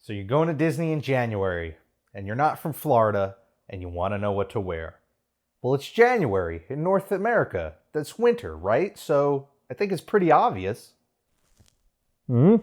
So you're going to Disney in January, and you're not from Florida, and you want to know what to wear. Well, it's January in North America. That's winter, right? So I think it's pretty obvious. So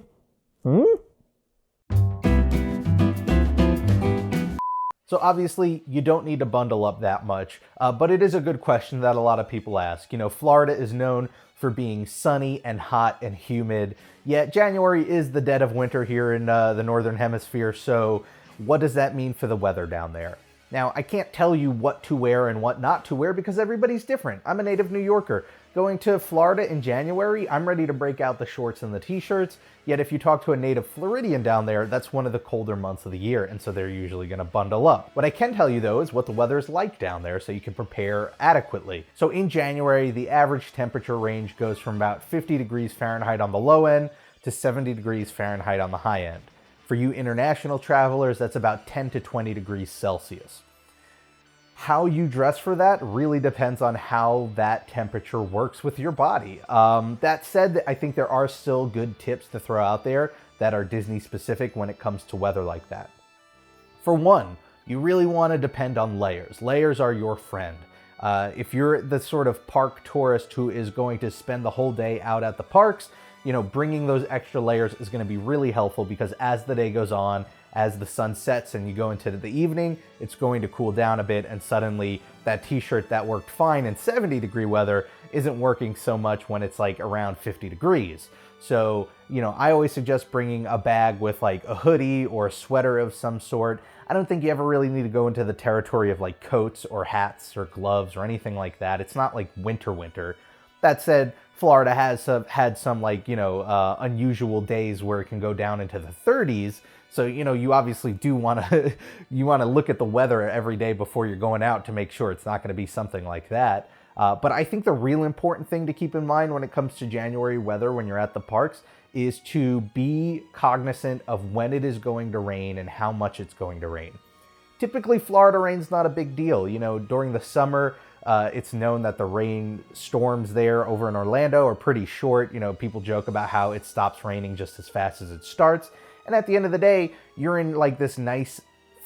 obviously, you don't need to bundle up that much, but it is a good question that a lot of people ask. You know, Florida is known for being sunny and hot and humid, yet January is the dead of winter here in the Northern Hemisphere, so what does that mean for the weather down there? Now, I can't tell you what to wear and what not to wear because everybody's different. I'm a native New Yorker. Going to Florida in January, I'm ready to break out the shorts and the t-shirts. Yet if you talk to a native Floridian down there, that's one of the colder months of the year, and so they're usually going to bundle up. What I can tell you though is what the weather is like down there so you can prepare adequately. So in January, the average temperature range goes from about 50 degrees Fahrenheit on the low end to 70 degrees Fahrenheit on the high end. For you international travelers, that's about 10 to 20 degrees Celsius. How you dress for that really depends on how that temperature works with your body. That said, I think there are still good tips to throw out there that are Disney specific when it comes to weather like that. For one, you really want to depend on layers. Layers are your friend. If you're the sort of park tourist who is going to spend the whole day out at the parks, you know, bringing those extra layers is going to be really helpful because as the day goes on, as the sun sets and you go into the evening, it's going to cool down a bit, and suddenly that t-shirt that worked fine in 70-degree weather isn't working so much when it's like around 50 degrees. So, you know, I always suggest bringing a bag with like a hoodie or a sweater of some sort. I don't think you ever really need to go into the territory of like coats or hats or gloves or anything like that. It's not like winter. That said, Florida has had some like, you know, unusual days where it can go down into the 30s. So, you know, you obviously do want to look at the weather every day before you're going out to make sure it's not going to be something like that. But I think the real important thing to keep in mind when it comes to January weather when you're at the parks is to be cognizant of when it is going to rain and how much it's going to rain. Typically, Florida rain's not a big deal. You know, during the summer, it's known that the rain storms there over in Orlando are pretty short. You know, people joke about how it stops raining just as fast as it starts. And at the end of the day, you're in like this nice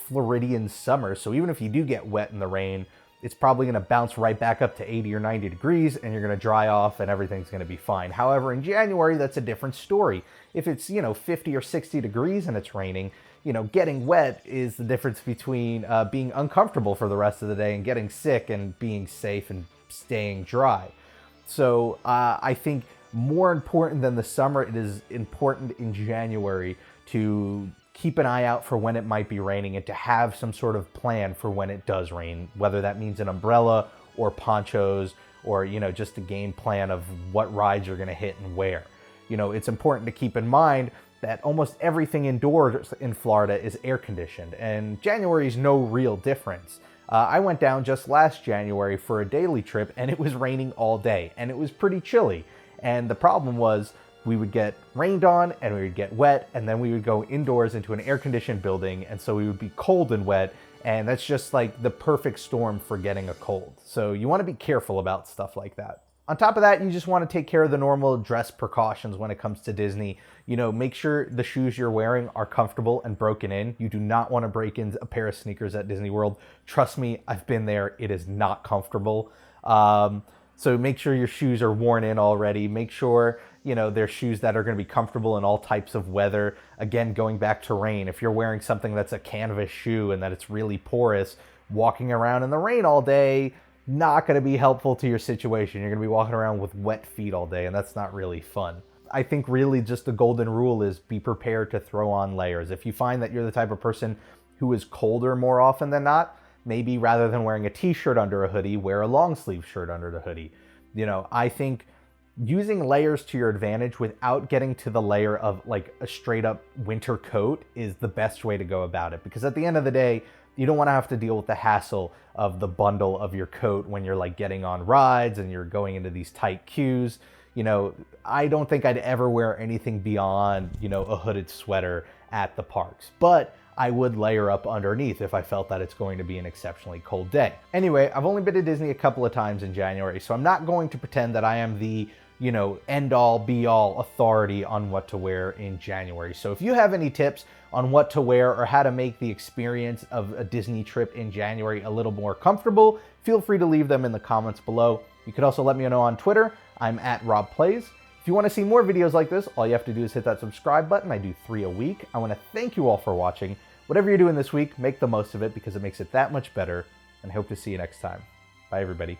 Floridian summer. So even if you do get wet in the rain, it's probably going to bounce right back up to 80 or 90 degrees and you're going to dry off and everything's going to be fine. However, in January, that's a different story. If it's, you know, 50 or 60 degrees and it's raining, you know, getting wet is the difference between being uncomfortable for the rest of the day and getting sick and being safe and staying dry. So I think more important than the summer, it is important in January to keep an eye out for when it might be raining and to have some sort of plan for when it does rain, whether that means an umbrella or ponchos or, you know, just a game plan of what rides you're going to hit and where. You know, it's important to keep in mind that almost everything indoors in Florida is air conditioned, and January is no real difference. I went down just last January for a daily trip and it was raining all day and it was pretty chilly. And the problem was we would get rained on and we would get wet, and then we would go indoors into an air-conditioned building, and so we would be cold and wet, and that's just like the perfect storm for getting a cold. So you want to be careful about stuff like that. On top of that, you just want to take care of the normal dress precautions when it comes to Disney. You know, make sure the shoes you're wearing are comfortable and broken in. You do not want to break in a pair of sneakers at Disney World. Trust me, I've been there. It is not comfortable. So make sure your shoes are worn in already. Make sure, you know, they're shoes that are going to be comfortable in all types of weather. Again, going back to rain, if you're wearing something that's a canvas shoe and that it's really porous, walking around in the rain all day, not going to be helpful to your situation. You're going to be walking around with wet feet all day, and that's not really fun. I think really just the golden rule is be prepared to throw on layers. If you find that you're the type of person who is colder more often than not, maybe rather than wearing a t-shirt under a hoodie, wear a long sleeve shirt under the hoodie. You know, I think using layers to your advantage without getting to the layer of like a straight up winter coat is the best way to go about it. Because at the end of the day, you don't want to have to deal with the hassle of the bundle of your coat when you're like getting on rides and you're going into these tight queues. You know, I don't think I'd ever wear anything beyond, you know, a hooded sweater at the parks. But I would layer up underneath if I felt that it's going to be an exceptionally cold day. Anyway, I've only been to Disney a couple of times in January, so I'm not going to pretend that I am the, you know, end all be all authority on what to wear in January. So if you have any tips on what to wear or how to make the experience of a Disney trip in January a little more comfortable, feel free to leave them in the comments below. You could also let me know on Twitter. I'm at RobPlays. If you want to see more videos like this, all you have to do is hit that subscribe button. I do 3 a week. I want to thank you all for watching. Whatever you're doing this week, make the most of it because it makes it that much better. And I hope to see you next time. Bye, everybody.